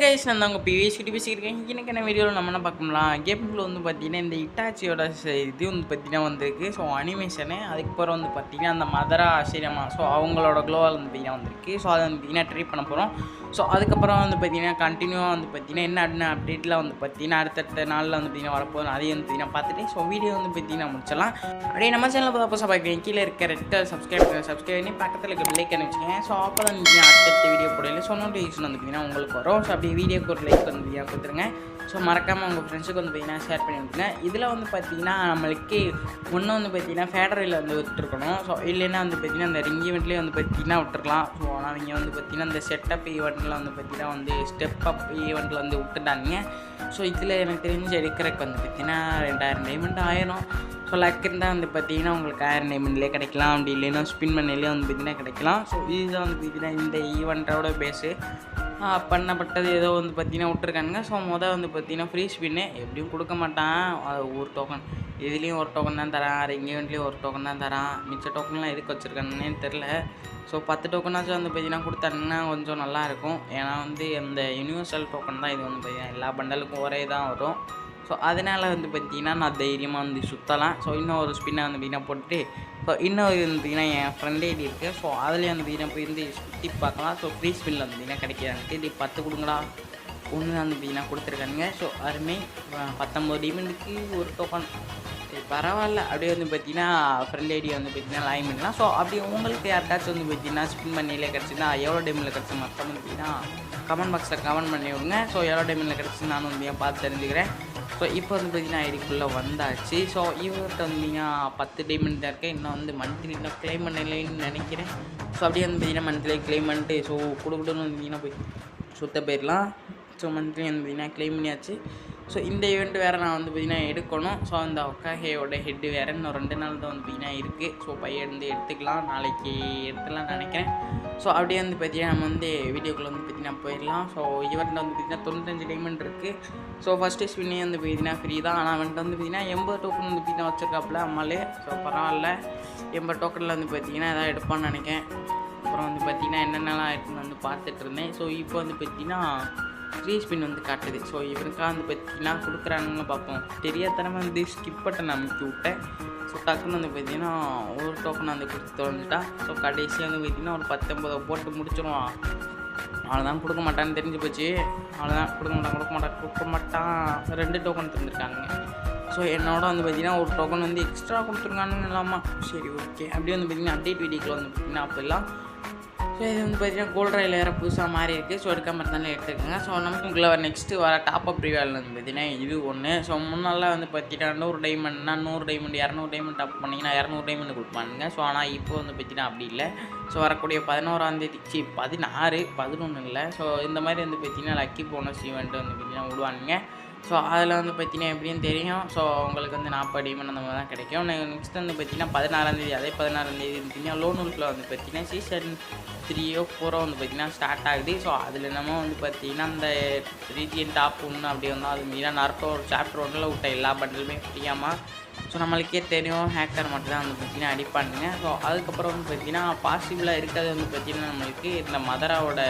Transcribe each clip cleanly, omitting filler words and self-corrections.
Guys நான் உங்கள் PVS கிட்ட பேசியிருக்கேன். இன்னைக்கான வீடியோவில் நம்ம என்ன பார்க்கலாம், கேமில் வந்து பார்த்தீங்கன்னா இந்த இட்டாச்சியோட இது வந்து பார்த்தீங்கன்னா வந்திருக்கு. ஸோ அனிமேஷனு அதுக்கப்புறம் வந்து பார்த்தீங்கன்னா அந்த மதரா ஆசிரியமா ஸோ அவங்களோட க்ளோவால் வந்து பார்த்தீங்கன்னா வந்திருக்கு. ஸோ அதை வந்து பார்த்தீங்கன்னா ட்ரை பண்ண போகிறோம். ஸோ அதுக்கப்புறம் வந்து பார்த்தீங்கன்னா கண்டினியூவாக வந்து பார்த்தீங்கன்னா என்ன அப்டேட்லாம் வந்து பார்த்தீங்கன்னா அடுத்தடுத்த நாளில் வந்து பார்த்தீங்கன்னா வரப்போகுது அதையும் வந்து பார்த்தீங்கன்னா பார்த்துட்டு ஸோ வீடியோ வந்து பார்த்தீங்கன்னா முடிச்சிடலாம். அப்படியே நம்ம சேனலில் புதுசாக பார்க்குறேன் கீழே இருக்க ரெட் சப்ஸ்கிரைப் பண்ணி பக்கத்தில் இருக்க பெல்லைக்கன் வச்சுக்கோங்க. ஸோ அப்போ தான் நீங்கள் அடுத்தடுத்த வீடியோ போடல ஸோ நோட்டிஃபிகேஷன் வந்து பார்த்தீங்கன்னா உங்களுக்கு வரும். ஸோ அப்படியே வீடியோக்கு ஒரு லைக் வந்து வீடியோ கொடுத்துருங்க. ஸோ மறக்காமல் உங்கள் ஃப்ரெண்ட்ஸுக்கு வந்து பார்த்தீங்கன்னா ஷேர் பண்ணி விட்டுருங்க. இதில் வந்து பார்த்தீங்கன்னா நம்மளுக்கு ஒன்று வந்து பார்த்தீங்கன்னா ஃபேடரில் வந்து விட்டுருக்கணும். ஸோ இல்லைன்னா வந்து பார்த்தீங்கன்னா அந்த ரிங் ஈவெண்ட்லேயே வந்து பார்த்தீங்கன்னா விட்டுருக்கலாம். ஸோ ஆனால் இங்கே வந்து பார்த்தீங்கன்னா இந்த செட்டப் ஈவெண்ட்டில் வந்து பார்த்தீங்கன்னா வந்து ஸ்டெப் அப் ஈவெண்ட்டில் வந்து விட்டுட்டாங்க. ஸோ இதில் எனக்கு தெரிஞ்சு எடுக்கிறதுக்கு வந்து பார்த்தீங்கன்னா 2000 டைமண்ட் ஆயிரும். ஸோ லக் இருந்தால் வந்து பார்த்தீங்கன்னா உங்களுக்கு 1000 டைமண்ட்லேயே கிடைக்கலாம். அப்படி இல்லைன்னா ஸ்பின் பண்ணையிலே வந்து பார்த்தீங்கன்னா கிடைக்கலாம். ஸோ இதுதான் வந்து பார்த்தீங்கன்னா இந்த ஈவெண்ட்டோட பேஸு பண்ணப்பட்டது ஏதோ வந்து பார்த்தீங்கன்னா விட்ருக்காங்க. ஸோ வந்து பார்த்தீங்கன்னா ஃப்ரீ ஸ்பின்னு எப்படியும் கொடுக்க மாட்டான். அது ஒரு டோக்கன் இதுலேயும் ஒரு டோக்கன் தான் தரான், ரிங் ஈவெண்ட்லேயும் ஒரு டோக்கன் தான் தரான். மிச்ச டோக்கன்லாம் எதுக்கு வச்சுருக்காங்கன்னு தெரில. ஸோ 10 டோக்கனாச்சும் வந்து பார்த்தீங்கன்னா கொடுத்தாங்கன்னா கொஞ்சம் நல்லாயிருக்கும். ஏன்னா வந்து அந்த யூனிவர்சல் டோக்கன் தான் இது வந்து பார்த்தீங்கன்னா எல்லா பண்டலுக்கும் ஒரே தான் வரும். ஸோ அதனால் வந்து பார்த்திங்கன்னா நான் தைரியமாக வந்து சுற்றலாம். ஸோ இன்னும் ஒரு ஸ்பின்னை வந்து பார்த்திங்கன்னா போட்டு ஸோ இன்னும் வந்து பார்த்திங்கன்னா என் ஃப்ரெண்ட் ஐடி இருக்குது. ஸோ அதுலேயே வந்து பார்த்திங்கன்னா போய் இருந்து சுற்றி பார்க்கலாம். ஸோ ஃப்ரீ ஸ்பின்னில் வந்து பார்த்திங்கன்னா கிடைக்கிறாங்க. இது 10 கொடுங்களா ஒன்று வந்து பார்த்திங்கன்னா கொடுத்துருக்காங்க. ஸோ அருமை 19 டிமண்டுக்கு ஒரு டோக்கன் பரவாயில்ல. அப்படியே வந்து பார்த்திங்கன்னா ஃப்ரெண்ட் ஐடியை வந்து பார்த்திங்கன்னா லாயின் பண்ணலாம். ஸோ அப்படி உங்களுக்கு யாருக்காச்சும் வந்து பார்த்திங்கன்னா ஸ்பின் பண்ணியிலே கிடச்சின்னா எவ்வளோ டைமில் கிடச்சி மொத்தம் வந்து பார்த்திங்கன்னா கமெண்ட் பாக்ஸில் கமெண்ட் பண்ணி விடுங்க. ஸோ எவ்வளோ டைமில் கிடச்சி நானும் வந்து பார்த்து தெரிஞ்சுக்கிறேன். ஸோ இப்போ வந்து பார்த்திங்கன்னா ஐடிக்குள்ளே வந்தாச்சு. ஸோ இவர்கிட்ட வந்தீங்கன்னா 10 டைமண்ட் தான் இருக்குது. இன்னும் வந்து மந்த்லியில் க்ளைம் பண்ணலைன்னு நினைக்கிறேன். ஸோ அப்படியே வந்து பார்த்திங்கன்னா மந்த்லி க்ளைம் பண்ணிட்டு ஸோ கொடுக்கணும்னு வந்தீங்கன்னா போய் சுத்த போயிடலாம். ஸோ மந்த்லி வந்து பார்த்திங்கன்னா க்ளைம் பண்ணியாச்சு. ஸோ இந்த ஈவெண்ட் வேறு நான் வந்து பார்த்திங்கன்னா எடுக்கணும். ஸோ அந்த ஒக்காஹேயோட ஹெட்டு வேறு இன்னும் 2 நாள் தான் வந்து பார்த்திங்கன்னா இருக்குது. ஸோ பையன் வந்து எடுத்துக்கலாம், நாளைக்கு எடுத்துக்கலாம்னு நினைக்கிறேன். ஸோ அப்படியே வந்து பார்த்திங்கன்னா நம்ம வந்து வீடியோக்குள்ளே வந்து பார்த்திங்கன்னா போயிடலாம். ஸோ இவர்கிட்ட வந்து பார்த்திங்கன்னா 95 டைமண்ட் இருக்குது. ஸோ ஃபஸ்ட்டு ஸ்பின்னே வந்து பார்த்திங்கன்னா ஃப்ரீ தான். ஆனால் அவன்கிட்ட வந்து பார்த்திங்கன்னா 80 டோக்கன் வந்து பார்த்திங்கன்னா வச்சுருக்காப்புல அம்மாலே. ஸோ பரவாயில்ல 80 டோக்கனில் வந்து பார்த்திங்கன்னா எதாவது எடுப்பான்னு நினைக்கிறேன். அப்புறம் வந்து பார்த்திங்கன்னா என்னென்னலாம் ஆயிடுச்சுன்னு வந்து பார்த்துட்டு இருந்தேன். ஸோ இப்போ வந்து பார்த்திங்கன்னா ஃப்ரீ ஸ்பின் வந்து காட்டுது. ஸோ இவருக்காக வந்து பார்த்திங்கன்னா கொடுக்குறானுங்க பார்ப்போம். தெரியாதனமாக வந்து ஸ்கிப் பட்டன் அமைக்கி விட்டேன். ஸோ டக்குன்னு வந்து பார்த்திங்கன்னா ஒரு டோக்கன் வந்து கொடுத்து வந்துட்டான். ஸோ கடைசியாக வந்து பார்த்திங்கன்னா ஒரு 19 போட்டு முடிச்சிடுவான். அவ்வளோதான் கொடுக்க மாட்டான்னு தெரிஞ்சு போச்சு. அவ்வளோதான் கொடுக்க மாட்டான் 2 டோக்கன் தந்துருக்கானுங்க. ஸோ என்னோட வந்து பார்த்திங்கன்னா ஒரு டோக்கன் வந்து எக்ஸ்ட்ரா கொடுத்துருக்கானுங்க இல்லாமா. சரி ஓகே. அப்படியே வந்து பார்த்திங்கன்னா அப்டேட் வீடியோக்குள்ள வந்து பார்த்திங்கன்னா அப்போல்லாம் ஸோ இது வந்து பார்த்திங்கன்னா கோல்ட் ராயில் வேறு புதுசாக மாறி இருக்குது. ஸோ எடுக்காமல் இருந்தாலும் எடுத்துக்கோங்க. ஸோ நமக்குள்ளே நெக்ஸ்ட்டு வர டாப் அப் ரிவால் வந்து பார்த்திங்கன்னா இது ஒன்று. ஸோ முன்னெல்லாம் வந்து பார்த்திங்கன்னா 100 டைமண்ட்னா 100 டைமண்ட் 200 டைமண்ட் டாப் பண்ணிங்கன்னா 200 டைமண்ட் கொடுப்பானுங்க. ஸோ ஆனால் இப்போ வந்து பார்த்திங்கன்னா அப்படி இல்லை. ஸோ வரக்கூடிய 11ஆம் தேதி 16 11 இல்லை. ஸோ இந்த மாதிரி வந்து பார்த்திங்கன்னா லக்கி போனஸ் ஈவெண்ட் வந்து பார்த்திங்கன்னா விடுவானுங்க. ஸோ அதில் வந்து பார்த்திங்கன்னா எப்படின்னு தெரியும். ஸோ உங்களுக்கு வந்து 40 டைமண்ட் அந்த மாதிரி தான் கிடைக்கும். நெக்ஸ்ட் வந்து பார்த்திங்கன்னா 16ஆம் தேதி அதே 16ஆம் தேதி பார்த்திங்கன்னா லோனூல்கில் வந்து பார்த்திங்கன்னா சீசன் 3 4 வந்து பார்த்திங்கன்னா ஸ்டார்ட் ஆகுது. ஸோ அதில் நம்ம வந்து பார்த்திங்கன்னா அந்த ரீஜியன் டாப் 1 அப்படி வந்தால் அது மீனா நருட்டோ ஒரு சாப்டர் 1ல் விட்ட எல்லா பண்டலுமே ஃப்ரீயாமல். ஸோ நம்மளுக்கே தெரியும் ஹேக்கர் மட்டும் தான் வந்து பார்த்திங்கன்னா அடிப்பானுங்க. ஸோ அதுக்கப்புறம் வந்து பார்த்திங்கன்னா பாசிபிளாக இருக்கிறது வந்து பார்த்திங்கன்னா நம்மளுக்கு இந்த மதராவோட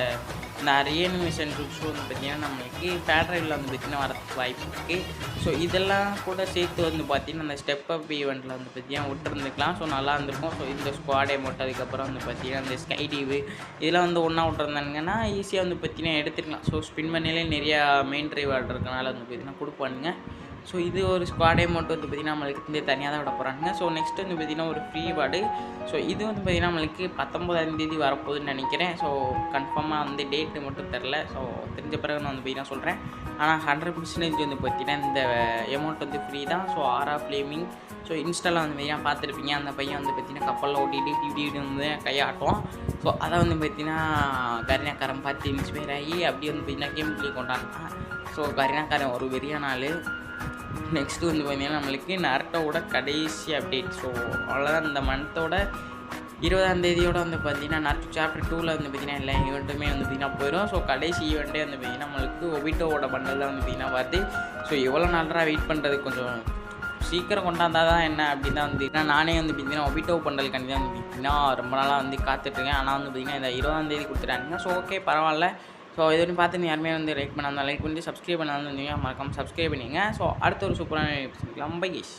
இந்த ரீஅனிமேஷன் ஷூ வந்து பார்த்திங்கன்னா நம்மளுக்கு ஃபேட்ரைவில் வந்து பார்த்திங்கன்னா வரதுக்கு வாய்ப்பு இருக்குது. ஸோ இதெல்லாம் கூட சேர்த்து வந்து பார்த்திங்கன்னா அந்த ஸ்டெப் அப் ஈவெண்ட்டில் வந்து பார்த்திங்கன்னா விட்டுருந்துக்கலாம். ஸோ நல்லா இருந்திருக்கும். ஸோ இந்த ஸ்குவாடே மட்டும் அதுக்கப்புறம் வந்து பார்த்திங்கன்னா இந்த ஸ்கை டிவி இதெல்லாம் வந்து ஒன்றா விட்டுருந்தாங்கன்னா ஈஸியாக வந்து பார்த்திங்கன்னா எடுத்துக்கலாம். ஸோ ஸ்பின் பண்ணிலே நிறையா மெயின் ட்ரைவ் இருக்கனால வந்து பார்த்திங்கன்னா கொடுப்பானுங்க. ஸோ இது ஒரு ஸ்குவாடே மட்டும் வந்து பார்த்திங்கன்னா நம்மளுக்கு வந்து தனியாக தான் விட போகிறாங்க. ஸோ நெக்ஸ்ட் வந்து பார்த்திங்கன்னா ஒரு ஃப்ரீ வார்டு. ஸோ இது வந்து பார்த்திங்கன்னா நம்மளுக்கு 19ஆம் தேதி வரப்போகுதுன்னு நினைக்கிறேன். ஸோ கன்ஃபார்மாக வந்து டேட்டு மட்டும் தெரில. ஸோ தெரிஞ்ச பிறகு நான் வந்து பார்த்திங்கன்னா சொல்கிறேன். ஆனால் 100% வந்து பார்த்திங்கன்னா இந்த அமௌண்ட் வந்து ஃப்ரீ தான். ஸோ ஆரா ஃப்ளேமிங் ஸோ இன்ஸ்டாவில் வந்து பார்த்திங்கன்னா பார்த்துருப்பீங்க. அந்த பையன் வந்து பார்த்திங்கன்னா கப்பலில் ஓட்டிட்டு டிடி வந்து கையாட்டுவான். ஸோ அதை வந்து பார்த்திங்கன்னா கரினாக்காரன் பார்த்து இன்ஸ்பயர் ஆகி அப்படியே வந்து பார்த்திங்கன்னா கேம் பிளே கொண்டாடுறான். ஸோ கரினாக்காரன் ஒரு வெறியான ஆள். நெக்ஸ்ட்டு வந்து பார்த்திங்கன்னா நம்மளுக்கு நருட்டோவோட கடைசி அப்டேட். ஸோ அவ்வளோதான் இந்த மந்த்தோட 20ஆம் தேதியோட வந்து பார்த்திங்கன்னா நருட்டோ சாப்டர் 2ல் வந்து பார்த்திங்கன்னா எல்லா ஈவெண்ட்டுமே வந்து பார்த்திங்கன்னா போயிடும். ஸோ கடைசி ஈவெண்ட்டே வந்து பார்த்திங்கன்னா நம்மளுக்கு ஒபிட்டோவோட பண்டல் தான் வந்து பார்த்திங்கன்னா வருது. ஸோ எவ்வளோ நாளாக வெயிட் பண்ணுறது கொஞ்சம் சீக்கிரம் கொண்டாந்தால் தான் என்ன அப்படின்னு தான் வந்து நானே வந்து பார்த்திங்கன்னா ஒபிட்டோ பண்டல் கண்டி தான் வந்து பார்த்திங்கன்னா ரொம்ப நாளாக வந்து காத்துட்ருக்கேன். ஆனால் வந்து பார்த்திங்கன்னா இந்த 20ஆம் தேதி கொடுத்துட்டாங்க. ஸோ ஓகே பரவாயில்ல. ஸோ இது வரைக்கும் பார்த்து யாருமே வந்து லைக் பண்ணாமல் லைக் பண்ணிட்டு சப்ஸ்கிரைப் பண்ணாமல் இருந்தீங்க மறக்காமல் சப்ஸ்கிரைப் பண்ணிங்க. ஸோ அடுத்த ஒரு சூப்பரான எபிசோட் பை கைஸ்.